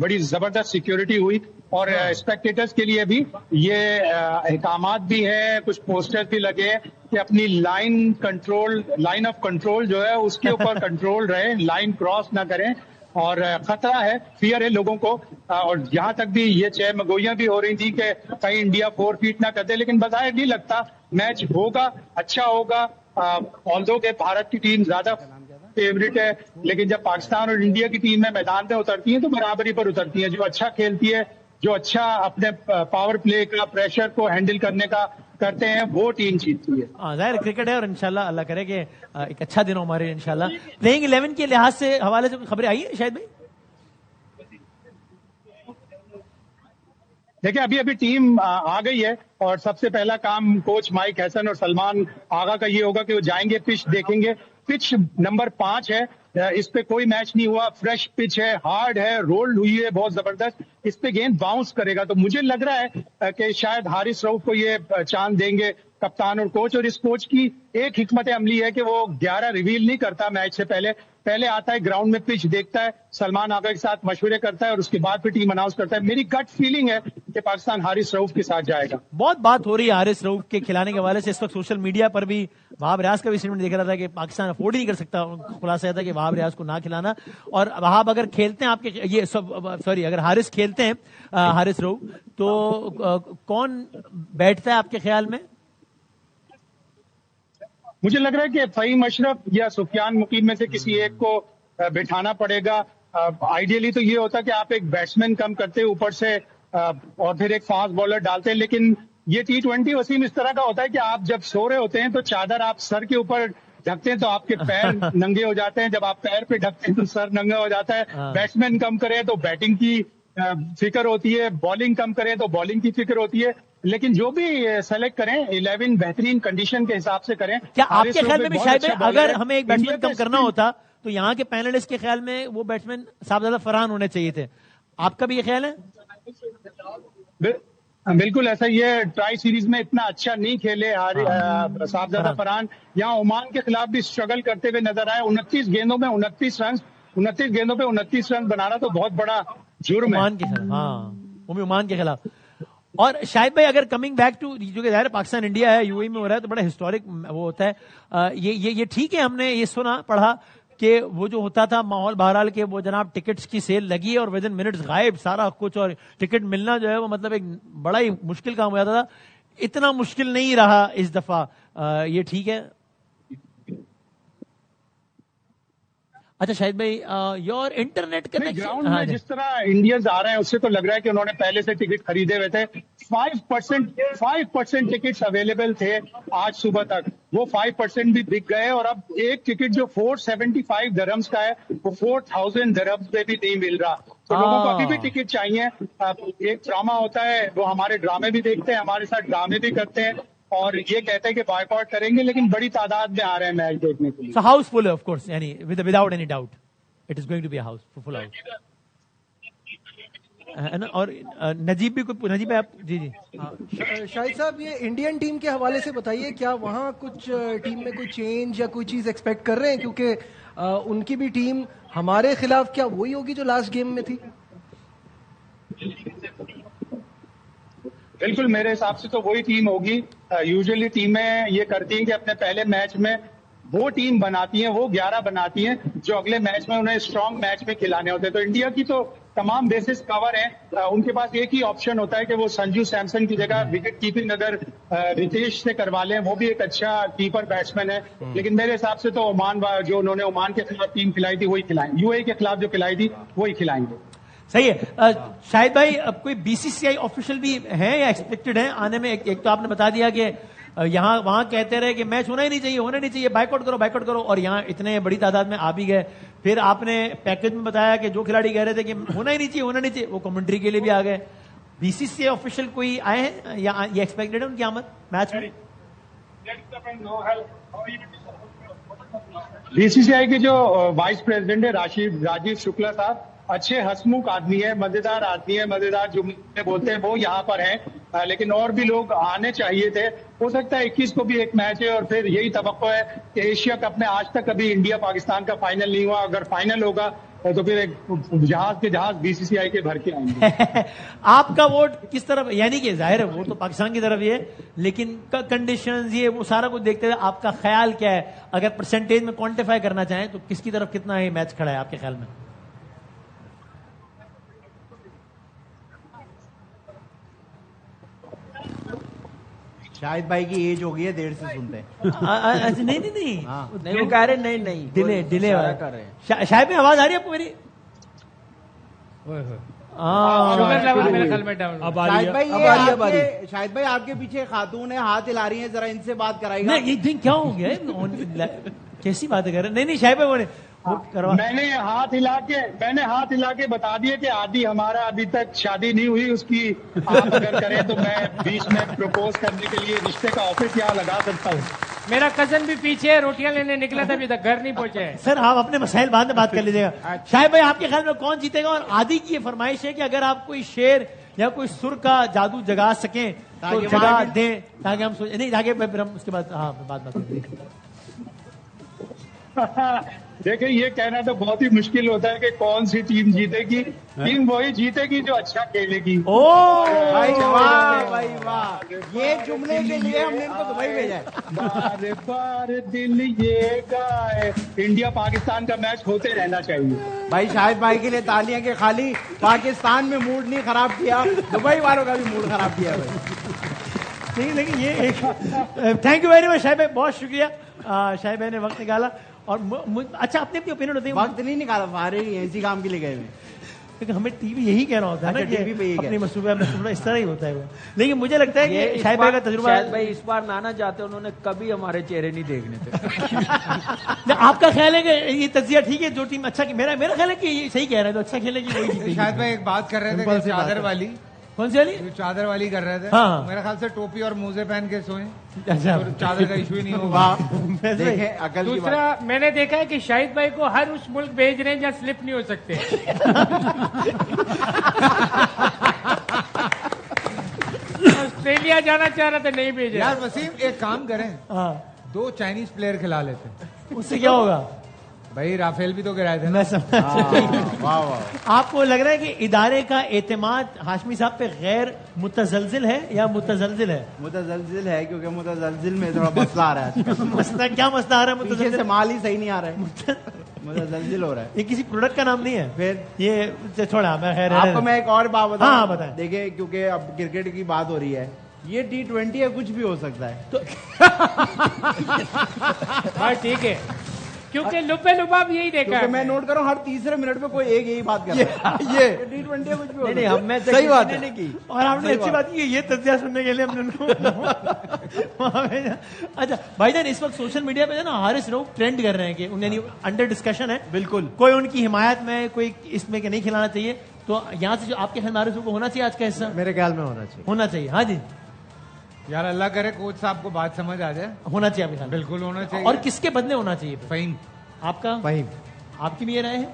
बड़ी जबरदस्त सिक्योरिटी हुई और स्पेक्टेटर्स के लिए भी ये अहकामात भी हैं, कुछ पोस्टर भी लगे कि अपनी लाइन ऑफ कंट्रोल जो है उसके ऊपर कंट्रोल रहे, लाइन क्रॉस ना करें। और खतरा है, फियर है लोगों को। और यहाँ तक भी ये चहमगोइयां भी हो रही थी कि कहीं इंडिया 4 फीट ना कर दे, लेकिन बजाय नहीं लगता मैच होगा, अच्छा होगा। ऑल्दो के भारत की टीम ज्यादा फेवरेट है, लेकिन जब पाकिस्तान और इंडिया की टीम में मैदान में उतरती है तो बराबरी पर उतरती है। जो अच्छा खेलती है, जो अच्छा अपने पावर प्ले का प्रेशर को हैंडल करने का करते हैं, वो टीम जीतती है। जाहिर क्रिकेट है और इंशाल्लाह अल्लाह करे कि एक अच्छा दिन हो हमारे इंशाल्लाह। प्लेइंग 11 के लिहाज से हवाले से खबरें आई है शायद भाई? देखिए अभी अभी टीम आ गई है और सबसे पहला काम कोच माइक हसन और सलमान आगा का ये होगा कि वो जाएंगे, पिच देखेंगे। पिच नंबर 5 है, इस पे कोई मैच नहीं हुआ, फ्रेश पिच है, हार्ड है, रोल्ड हुई है बहुत जबरदस्त, इस पे गेंद बाउंस करेगा। तो मुझे लग रहा है कि शायद हारिस रऊफ को ये चांस देंगे कप्तान और कोच। और इस कोच की एक हिकमत अमली है कि वो 11 रिवील नहीं करता मैच से पहले आता है ग्राउंड में, पिच देखता है, सलमान आगा के साथ मशवरे करता है और उसके बाद फिर टीम अनाउंस करता है। मेरी गट फीलिंग है कि पाकिस्तान हारिस रऊफ के साथ जाएगा। बहुत बात हो रही है हारिस रऊफ के खिलाने के हवाले से इस वक्त सोशल मीडिया पर भी। वहाब रियाज का भी स्टेटमेंट देख रहा था कि पाकिस्तान अफोर्ड ही नहीं कर सकता, खुलासा था कि वहाब रियाज को ना खिलाना। और वहाब अगर खेलते हैं आपके ये सब सॉरी अगर हारिस खेलते हैं हारिस रऊफ तो कौन बैठता है आपके ख्याल में? मुझे लग रहा है कि फहीम अशरफ या सुफियान मुकीम में से किसी एक को बिठाना पड़ेगा। आइडियली तो ये होता कि आप एक बैट्समैन कम करते हैं ऊपर से और फिर एक फास्ट बॉलर डालते हैं, लेकिन ये T20 वसीम इस तरह का होता है कि आप जब सो रहे होते हैं तो चादर आप सर के ऊपर ढकते हैं तो आपके पैर नंगे हो जाते हैं, जब आप पैर पे ढकते हैं तो सर नंगा हो जाता है। बैट्समैन कम करें तो बैटिंग की फिक्र होती है, बॉलिंग कम करें तो बॉलिंग की फिक्र होती है। लेकिन जो भी सेलेक्ट करें 11 बेहतरीन कंडीशन के हिसाब से करें। क्या आपके ख्याल में भी शायद अगर हमें एक बैट्समैन कम करना होता तो यहाँ के पैनलिस्ट के ख्याल में वो बैट्समैन साहबजादा फरहान होने चाहिए थे? आपका भी ये ख्याल है? बिल्कुल ऐसा। ये ट्राई सीरीज में इतना अच्छा नहीं खेले साहबजादा फरहान। यहाँ ओमान के खिलाफ भी स्ट्रगल करते हुए नजर आए। 29 गेंदों में 29 रन, 29 गेंदों पे 29 रन बनाना तो बहुत बड़ा जुर्म है। ओमान के खिलाफ, हाँ वो भी ओमान के खिलाफ। और शाहिद भाई अगर कमिंग बैक टू जो कि जाहिर पाकिस्तान इंडिया है, यूएई में हो रहा है तो बड़ा हिस्टोरिक वो होता है। ये ठीक है, हमने ये सुना पढ़ा कि वो जो होता था माहौल बहरहाल के वो जनाब टिकट्स की सेल लगी और विद इन मिनट्स गायब सारा कुछ, और टिकट मिलना जो है वो मतलब एक बड़ा ही मुश्किल काम हो जाता था। इतना मुश्किल नहीं रहा इस दफा, ये ठीक है। अच्छा शाहिद भाई योर इंटरनेट कनेक्शन ग्राउंड में जिस तरह इंडियंस आ रहे हैं उससे तो लग रहा है कि उन्होंने पहले से टिकट खरीदे हुए थे। 5% टिकट्स अवेलेबल थे आज सुबह तक, वो 5% भी बिक गए और अब एक टिकट जो 475 दिरहम्स का है वो 4000 दिरहम्स पे भी नहीं मिल रहा। तो लोगों को अभी भी टिकट चाहिए। एक ड्रामा होता है, वो हमारे ड्रामे भी देखते हैं, हमारे साथ ड्रामे भी करते हैं और ये कहते हैं कि बॉयकॉट करेंगे, लेकिन बड़ी तादाद में आ रहे हैं मैच देखने के लिए। So house full of course, यानी without any doubt, it is going to be a house full house. और नजीब भी कोई नजीब है आप? जी जी शाहिद साहब ये इंडियन टीम के हवाले से बताइए, क्या वहाँ कुछ टीम में कोई चेंज या कोई चीज एक्सपेक्ट कर रहे हैं? क्योंकि उनकी भी टीम हमारे खिलाफ क्या वही होगी जो लास्ट गेम में थी? बिल्कुल मेरे हिसाब से तो वही टीम होगी। यूजुअली टीमें ये करती हैं कि अपने पहले मैच में वो टीम बनाती हैं, वो 11 बनाती हैं जो अगले मैच में उन्हें स्ट्रांग मैच में खिलाने होते हैं। तो इंडिया की तो तमाम बेसिस कवर है। उनके पास एक ही ऑप्शन होता है कि वो संजू सैमसन की जगह विकेट कीपिंग अगर रितेश से करवा लें, वो भी एक अच्छा कीपर बैट्समैन है। लेकिन मेरे हिसाब से तो ओमान जो उन्होंने ओमान के खिलाफ टीम खिलाई थी वही खिलाएंगे, यूएई के खिलाफ जो खिलाई थी वही खिलाएंगे। सही है। शाहिद भाई अब कोई बीसीसीआई ऑफिशियल भी है या एक्सपेक्टेड है आने में? एक तो आपने बता दिया कि यहाँ वहां कहते रहे कि मैच होना ही नहीं चाहिए, बाइकआउट करो, और यहाँ इतने बड़ी तादाद में आ भी गए। फिर आपने पैकेज में बताया कि जो खिलाड़ी कह रहे थे कि होना ही नहीं चाहिए, वो कमेंट्री के लिए भी आ गए। बीसीसीआई ऑफिशियल कोई आए हैं या ये एक्सपेक्टेड है उनकी आमद मैच में? बीसीसीआई के जो वाइस प्रेसिडेंट है राजीव शुक्ला साहब, अच्छे हंसमुख आदमी है, मजेदार जुमले बोलते हैं, वो यहाँ पर हैं। लेकिन और भी लोग आने चाहिए थे। हो सकता है 21 को भी एक मैच है और फिर यही तवक्को है कि एशिया कप में आज तक कभी इंडिया पाकिस्तान का फाइनल नहीं हुआ। अगर फाइनल होगा तो फिर एक जहाज बीसीसीआई के भर के आएंगे। आपका वोट किस तरफ? यानी कि जाहिर है वोट तो पाकिस्तान की तरफ ही है, लेकिन कंडीशंस ये वो सारा कुछ देखते हुए आपका ख्याल क्या है? अगर परसेंटेज में क्वांटिफाई करना चाहें तो किसकी तरफ कितना ये मैच खड़ा है आपके ख्याल में? शाहिद भाई की एज हो गई है, देर से सुनते हैं। नहीं नहीं वो कह रहे नहीं डिले कर रहे हैं। शाहिद में आवाज आ रही है आपको मेरी? शाहिद भाई आपके पीछे खातून है, हाथ हिला रही है, जरा इनसे बात कराइएगा। नहीं ये दिन क्या हो गया? कैसी बातें कर रहे हैं? नहीं शाहिद भाई बोले मैंने हाथ हिला के बता दिया कि आदि हमारा अभी तक शादी नहीं हुई, उसकी आप अगर करें तो मैं बीच में प्रपोज करने के लिए रिश्ते का ऑफिस यहाँ लगा सकता हूँ। मेरा कजन भी पीछे रोटियां लेने निकला था, अभी तक घर नहीं पहुंचे है। सर आप अपने मसाइल बाद में बात कर लीजिएगा। शाहिद भाई आपके ख्याल में कौन जीतेगा? और आदि की ये फरमाइश है कि अगर आप कोई शेर या कोई सुर का जादू जगा सकें तो जगा दें, ताकि हम नहीं आगे हम उसके बाद बात करेंगे। देखिए ये कहना तो बहुत ही मुश्किल होता है कि कौन सी टीम जीतेगी। टीम वही जीतेगी जो अच्छा खेलेगी। ओ भाई वाह भाई वाह, ये जुमले के लिए हमने इनको दुबई भेजा है। बार बार दिल ये गाए, इंडिया पाकिस्तान का मैच होते रहना चाहिए। भाई शाहिद भाई के लिए तालियां के खाली पाकिस्तान में मूड नहीं खराब किया, दुबई वालों का भी मूड खराब किया भाई। नहीं लेकिन ये एक thank you very much Shahid भाई, बहुत शुक्रिया शाहिद भाई ने वक्त निकाला। और अच्छा अपनी अपनी ओपिनियन होती है। वक्त नहीं निकाला, बाहर ही इसी काम के लिए गए हुए। लेकिन हमें टीवी यही कहना होता है ना, टीवी पे अपनी मसूबा इस तरह ही होता है वो। लेकिन मुझे लगता है कि शाहिद भाई का तजुर्बा, शाहिद भाई इस बार नाना जाते उन्होंने कभी हमारे चेहरे नहीं देखने थे। आपका ख्याल है कि ये तजिया ठीक है, जो टीम अच्छा की मेरा ख्याल है कि ये सही कह रहे हैं, जो अच्छा खेलेगी वही जीतेगी। शाहिद भाई एक बात कर रहे थे चादर वाली, कौन सी वाली? जो चादर वाली कर रहे थे। हाँ। मेरे ख्याल से टोपी और मोजे पहन के सोए, अच्छा तो चादर का इशू ही नहीं होगा। दूसरा मैंने देखा है कि शाहिद भाई को हर उस मुल्क भेज रहे हैं जहाँ स्लिप नहीं हो सकते। ऑस्ट्रेलिया जाना चाह रहा था, नहीं भेजे। यार वसीम एक काम करें, 2 चाइनीज प्लेयर खिला लेते, उससे क्या होगा? भाई राफेल भी तो गिराए थे। मैं समझ आपको लग रहा है कि इदारे का एतमाद हाशमी साहब पे गैर मुतजलजिल है या मुतजलजिल है? मुतजलजिल है, क्योंकि मुतजलजिल में थोड़ा मसला आ रहा है। मसला क्या मसला आ रहा है? मुतजलजिल से माल ही सही नहीं आ रहा है, मुतजलजिल हो रहा है। ये किसी प्रोडक्ट का नाम नहीं है फिर ये छोड़ा। मैं खैर आपको मैं एक और बात बताऊं। हाँ बताएं। देखिए क्योंकि अब क्रिकेट की बात हो रही है, ये T20 है, कुछ भी हो सकता है। तो हाँ ठीक है, क्योंकि लुपे लुबाब यही देखा है। मैं नोट कर रहा हूँ, हर तीसरे मिनट पे कोई एक यही बात कर रहा है। ये T20 कुछ भी नहीं हमें सही बात है। की। और आपने अच्छी बात की, ये तज्जिया सुनने के लिए हमने अच्छा भाईजान, इस वक्त सोशल मीडिया पे ना हारिस रऊफ ट्रेंड कर रहे हैं कि उन्हें अंडर डिस्कशन है, बिल्कुल कोई उनकी हिमायत में, कोई इसमें कि नहीं खिलाना चाहिए। तो यहाँ से जो आपके ख्याल हारिस रऊफ को होना चाहिए आज का हिस्सा? मेरे ख्याल में होना चाहिए। हाँ जी यार अल्लाह करे कोच साहब को बात समझ आ जाए। होना चाहिए आपके ख्याल? बिल्कुल होना चाहिए। और किसके बदले होना चाहिए? फहीम। आपका? फहीम। आपकी भी ये राय है?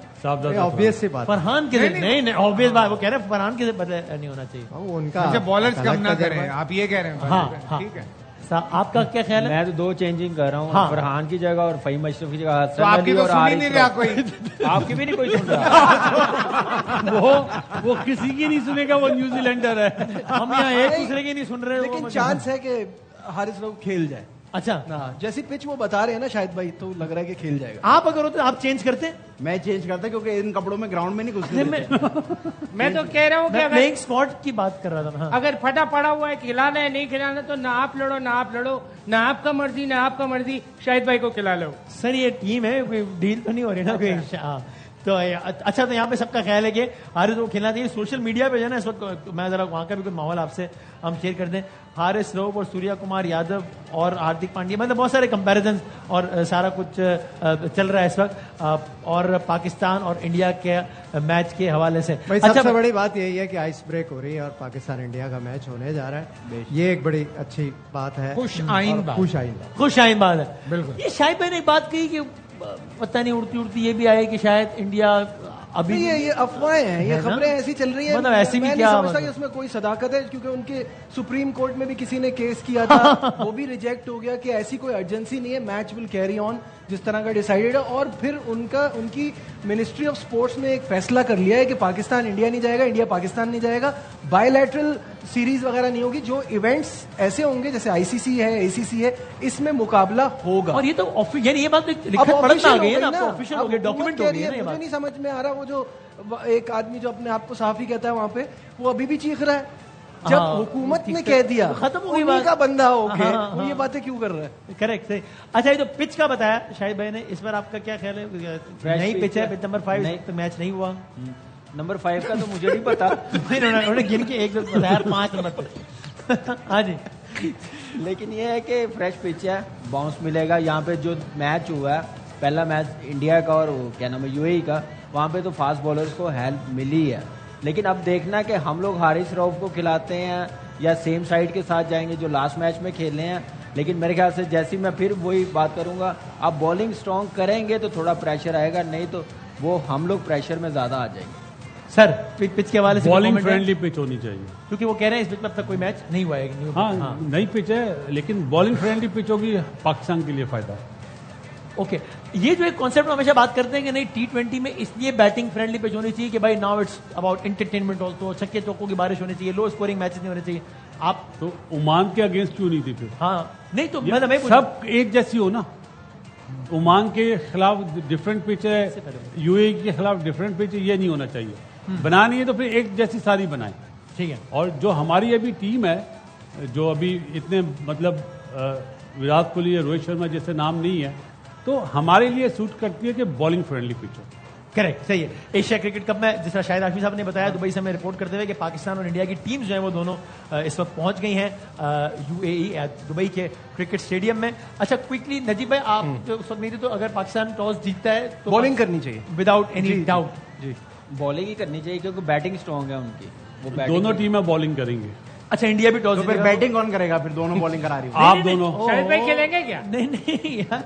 ऑब्वियस सी बात। फरहान के नहीं ऑब्वियस बात, वो कह रहे हैं फरहान के बदले नहीं होना चाहिए। उनका बॉलर्स कम ना करें, आप ये कह रहे हैं? हाँ ठीक है। आपका क्या ख्याल है? मैं तो 2 चेंजिंग कर रहा हूँ। हाँ। फरहान की जगह और फहीम अशरफ की जगह तो आपकी तो सुन ही नहीं रहा कोई। आपकी भी नहीं कोई सुन रहा। वो किसी की नहीं सुनेगा, वो न्यूजीलैंडर है। हम यहाँ एक दूसरे की नहीं सुन रहे। लेकिन चांस है कि हारिस रऊफ खेल जाए। अच्छा जैसी पिच वो बता रहे हैं ना शायद भाई, तो लग रहा है कि खेल जाएगा। आप अगर होते आप चेंज करते? मैं चेंज करता, क्योंकि इन कपड़ों में ग्राउंड में नहीं घुसने मैं तो कह रहा हूँ कि प्लेइंग स्पॉट की बात कर रहा था। हाँ। अगर फटा पड़ा हुआ है, खिलाना है नहीं खिलाना, तो ना आप लड़ो ना आप लड़ो, ना आपका मर्जी ना आपका मर्जी, शाहिद भाई को खिला लो। सर ये टीम है, कोई डील तो नहीं हो रही ना कोई। तो अच्छा, तो यहाँ पे सबका ख्याल है कि हारिस रऊफ खेलना चाहिए। सोशल मीडिया पे जो है ना इस वक्त, मैं जरा वहाँ का भी कुछ माहौल आपसे हम शेयर कर दें। हारिस रऊफ और सूर्या कुमार यादव और हार्दिक पांड्या, मतलब बहुत सारे कंपैरिजन और सारा कुछ चल रहा है इस वक्त, और पाकिस्तान और इंडिया के मैच के हवाले से। सबसे बड़ी बात यही है कि आइस ब्रेक हो रही है और पाकिस्तान इंडिया का मैच होने जा रहा है। ये एक बड़ी अच्छी बात है, खुश आइन बात है। बिल्कुल। ये शाहिद भाई ने एक बात कही कि पता नहीं उड़ती उड़ती ये भी आए कि शायद इंडिया अभी ये अफवाहें हैं, ये खबरें ऐसी चल रही है। मतलब ऐसी भी क्या समझता कि उसमें कोई सदाकत है, क्योंकि उनके सुप्रीम कोर्ट में भी किसी ने केस किया था, वो भी रिजेक्ट हो गया कि ऐसी कोई अर्जेंसी नहीं है, मैच विल कैरी ऑन जिस तरह का डिसाइडेड है। और फिर उनकी मिनिस्ट्री ऑफ स्पोर्ट्स ने एक फैसला कर लिया है कि पाकिस्तान इंडिया नहीं जाएगा, इंडिया पाकिस्तान नहीं जाएगा, बायलैटरल सीरीज वगैरह नहीं होगी। जो इवेंट्स ऐसे होंगे जैसे आईसीसी है, एसीसी है, इसमें मुकाबला होगा। और ये तो यानी ये बात लिखत पढ़त आ गई है ना, ऑफिशियल हो गया, डॉक्यूमेंट हो गया। मुझे नहीं समझ में आ रहा, वो जो एक आदमी जो अपने आप को सहाफी कहता है वहां पे, वो अभी भी चीख रहा है। जब हुकूमत ने कह दिया खत्म हो गई बात का बंदा होके वो ये बातें क्यों कर रहा है? करेक्ट सही। अच्छा ये जो पिच का बताया शाहिद भाई ने, इस पर आपका क्या ख्याल है? नई पिच है, पिच नंबर 5, तो मैच नहीं हुआ। नंबर 5 का तो मुझे नहीं पता। उन्होंने गिन के एक बताया 5 नंबर पे। हाँ जी। लेकिन ये है कि फ्रेश पिच है, बाउंस मिलेगा। यहाँ पे जो मैच हुआ है पहला मैच इंडिया का और क्या नाम है यूएई का, वहाँ पे तो फास्ट बॉलर्स को हेल्प मिली है। लेकिन अब देखना कि हम लोग हारिस रऊफ को खिलाते हैं या सेम साइड के साथ जाएंगे जो लास्ट मैच में खेलने हैं। लेकिन मेरे ख्याल से जैसी मैं फिर वही बात करूंगा, आप बॉलिंग स्ट्रांग करेंगे तो थोड़ा प्रेशर आएगा, नहीं तो वो हम लोग प्रेशर में ज्यादा आ जाएंगे। सर पिच के हवाले से बॉलिंग फ्रेंडली पिच होनी चाहिए, क्योंकि वो कह रहे हैं इस पिच में अब तक कोई मैच नहीं हुआ है। हाँ, नई पिच है, लेकिन बॉलिंग फ्रेंडली पिच होगी, पाकिस्तान के लिए फायदा। ओके, ये जो एक कॉन्सेप्ट में हमेशा बात करते हैं कि नहीं T20 में इसलिए बैटिंग फ्रेंडली पिच होनी चाहिए कि भाई now it's about entertainment also, छक्के चौकों की बारिश होनी चाहिए, लो स्कोरिंग मैचेस नहीं होने चाहिए। आप तो ओमान के अगेंस्ट क्यों नहीं थी फिर? हाँ नहीं तो सब एक जैसी हो ना। ओमान के खिलाफ डिफरेंट पिच है, यूएई के खिलाफ डिफरेंट पिच है, ये नहीं होना चाहिए। बनानी है तो फिर एक जैसी सारी बनाए, ठीक है। और जो हमारी अभी टीम है, जो अभी इतने मतलब विराट कोहली या रोहित शर्मा जैसे नाम नहीं है, तो हमारे लिए सूट करती है कि बॉलिंग फ्रेंडली पिच हो। करेक्ट, सही है। एशिया क्रिकेट कप में जिस तरह शाहिद हाशमी साहब ने बताया दुबई से हमें रिपोर्ट करते हुए कि पाकिस्तान और इंडिया की टीम्स जो है वो दोनों इस वक्त पहुंच गई हैं यूएई दुबई के क्रिकेट स्टेडियम में। अच्छा क्विकली नजीब भाई, आप जो उस वक्त नहीं थे, तो अगर पाकिस्तान टॉस जीतता है तो बॉलिंग करनी चाहिए विदाउट एनी डाउट। जी, बॉलिंग ही करनी चाहिए क्योंकि बैटिंग स्ट्रांग है उनकी, वो दोनों टीमें बॉलिंग करेंगे। अच्छा इंडिया भी टॉस, तो फिर बैटिंग कौन करेगा? फिर दोनों बॉलिंग करा रही हो आप दोनों। शाहिद भाई खेलेंगे क्या? नहीं यार,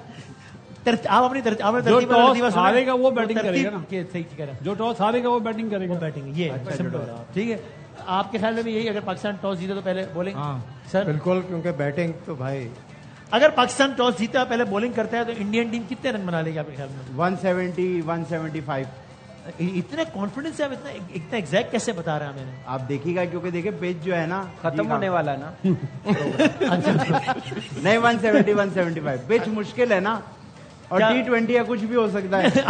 आप अपनी जो टॉस हारेगा वो बैटिंग करेगा ना। सही कह रहा है, जो टॉस हारेगा वो बैटिंग करेगा। बैटिंग ये ठीक है। आपके ख्याल में भी यही, अगर पाकिस्तान टॉस जीते तो पहले बॉलिंग? सर बिल्कुल, क्योंकि बैटिंग तो भाई, अगर पाकिस्तान टॉस जीता पहले बॉलिंग करता है तो इंडियन टीम कितने रन बना लेगी आपके ख्याल में? 170, 175। इतने कॉन्फिडेंस है, आप इतना एग्जैक्ट कैसे बता रहे हैं हमें? आप देखिएगा, क्योंकि देखिए पेज जो है ना खत्म होने वाला है ना। नहीं 170, 175 पिच मुश्किल है ना, और T20 है, कुछ भी हो सकता है।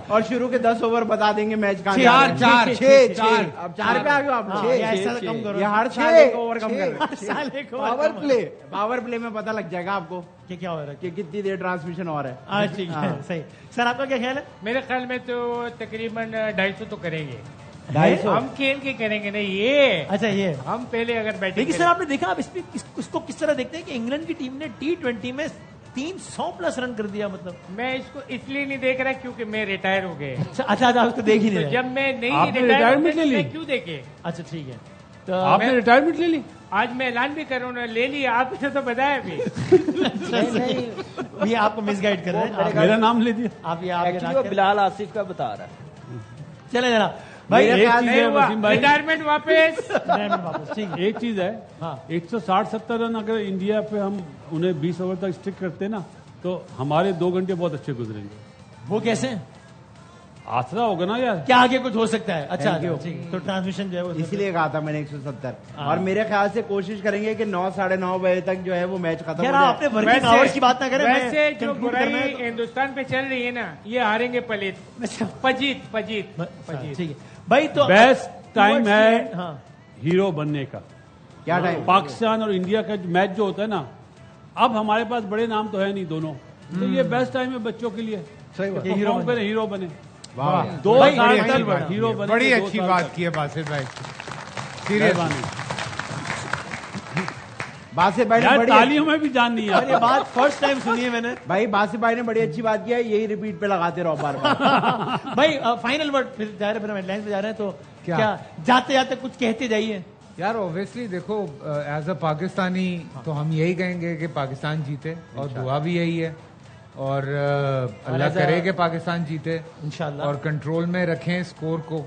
और शुरू के 10 ओवर बता देंगे मैच कहाँ चार। अब 4 पे आ गए आप। कम करो, ये हर साल एक ओवर कम कर पावर प्ले में पता लग जाएगा आपको कि क्या हो रहा है, कि कितनी देर ट्रांसमिशन हो रहा है। ठीक है, सही। सर आपका क्या ख्याल है? मेरे ख्याल में तो तकरीबन 250 तो करेंगे। 250 हम खेल के करेंगे नहीं ये। अच्छा ये हम पहले अगर बैटिंग। लेकिन सर आपने देखा, आप इसको किस तरह देखते हैं कि इंग्लैंड की टीम ने T20 में 300+ रन कर दिया? मतलब मैं इसको इसलिए नहीं देख रहा क्योंकि मैं रिटायर हो गए। अच्छा उसको देख ही नहीं तो जब मैं नहीं रिटायरमेंट ले ली, क्यों देखे? अच्छा ठीक है, तो आपने रिटायरमेंट ले ली? आज मैं ऐलान भी कर रहा हूँ, ले लिया। आपने तो बताया अभी। नहीं, आपको मिसगाइड कर रहे हैं, मेरा नाम ले दिया आप। एक्चुअली वो बिलाल आसिफ का बता रहा है। चले जरा भाई, रिटायरमेंट वापस। ठीक है, एक चीज है, 160-170 रन अगर इंडिया पे हम उन्हें 20 ओवर तक स्टिक करते ना, तो हमारे 2 घंटे बहुत अच्छे गुजरेंगे। वो कैसे? आसरा होगा ना यार, क्या आगे कुछ हो सकता है? अच्छा तो ट्रांसमिशन जो है वो इसलिए कहा था मैंने 170। और मेरे ख्याल से कोशिश करेंगे कि 9, 9:30 बजे तक जो है वो मैच खत्म हो जाए। आपने वर्किंग आवर्स की बात ना करें। वैसे जो बुराई हिंदुस्तान पे चल रही है ना, ये हारेंगे पजीत। ठीक है भाई, तो बेस्ट टाइम है हीरो बनने का। क्या टाइम? पाकिस्तान और इंडिया का मैच जो होता है ना, अब हमारे पास बड़े नाम तो है नहीं दोनों, तो ये बेस्ट टाइम है बच्चों के लिए। सही बात, हीरो बने। 2 साल तक हीरो बने। बड़ी अच्छी बात की है बासित भाई, सीरियस बासित भाई ने बड़ी तालियों में भी जान नहीं है। ये बात फर्स्ट टाइम सुनी है मैंने। भाई बासित भाई ने बड़ी अच्छी बात किया है, यही रिपीट पे लगाते रहो बार बार। भाई फाइनल वर्ड फिर जा रहे हैं, हेडलाइंस पे जा रहे हैं, तो क्या जाते जाते कुछ कहते जाइए यार। ऑब्वियसली देखो, एज अ पाकिस्तानी तो हम यही कहेंगे कि पाकिस्तान जीते, और दुआ भी यही है, और अल्लाह करे कि पाकिस्तान जीते इंशाल्लाह, और कंट्रोल में रखें स्कोर को।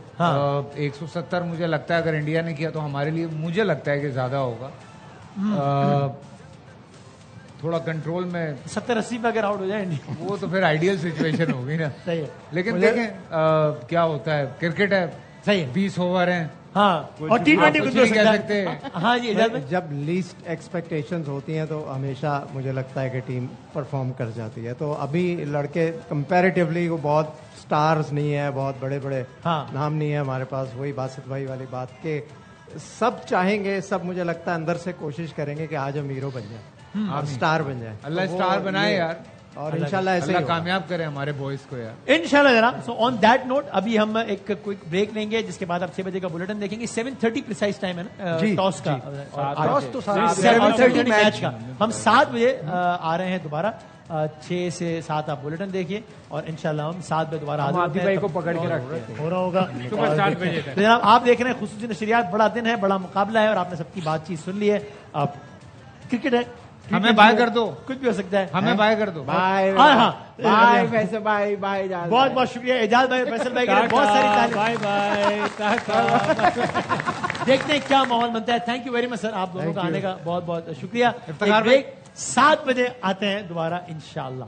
170 मुझे लगता है अगर इंडिया ने किया तो हमारे लिए मुझे लगता है कि ज्यादा होगा। थोड़ा कंट्रोल में 70-80 पे अगर आउट हो जाए इंडिया, वो तो फिर आइडियल सिचुएशन होगी ना। सही है, लेकिन देखें क्या होता है, क्रिकेट है, सही है, 20 ओवर हैं। और T20 कुछ हो सकता है। हाँ जी, जब लीस्ट एक्सपेक्टेशंस होती हैं तो हमेशा मुझे लगता है कि टीम परफॉर्म कर जाती है। तो अभी लड़के कंपैरेटिवली वो बहुत स्टार्स नहीं है, बहुत बड़े बड़े नाम नहीं है हमारे पास। वही बासित भाई वाली बात के सब चाहेंगे, सब मुझे लगता है अंदर से कोशिश करेंगे कि आज हम हीरो बन जाए और स्टार बन जाए। अल्लाह स्टार बनाए यार, और इंशाल्लाह ऐसे ही कामयाब करें हमारे बॉयज को यार, इंशाल्लाह जनाब। सो ऑन दैट नोट अभी हम एक क्विक ब्रेक लेंगे, जिसके बाद आप 6 बजे का बुलेटिन देखेंगे। 7:30 प्रिसाइज टाइम है ना टॉस का, टॉस तो 7:30 मैच का। हम 7 बजे आ रहे हैं दोबारा। 6 से 7 आप बुलेटिन देखिए और इंशाल्लाह हम 7 बजे दोबारा हम आदिल भाई को पकड़ के रखते हैं। हो रहा होगा सुबह 7 बजे तक। तो जनाब आप देख रहे हैं खुसूसी नशरियात, बड़ा दिन है, बड़ा मुकाबला है और आपने सबकी बातचीत सुन ली है। अब क्रिकेट है, हमें बाय कर दो, कुछ भी हो सकता है, हमें बाय कर दो। बाय बाय वैसे बाय बाय। बहुत बहुत शुक्रिया एजाज भाई, फैसल भाई के लिए बहुत सारी तारीफ। Bye bye. देखते हैं क्या माहौल बनता है। Thank you very much sir, आप दोनों का आने का बहुत बहुत शुक्रिया। इफ्तिखार भाई 7 बजे आते हैं दोबारा इंशाल्लाह।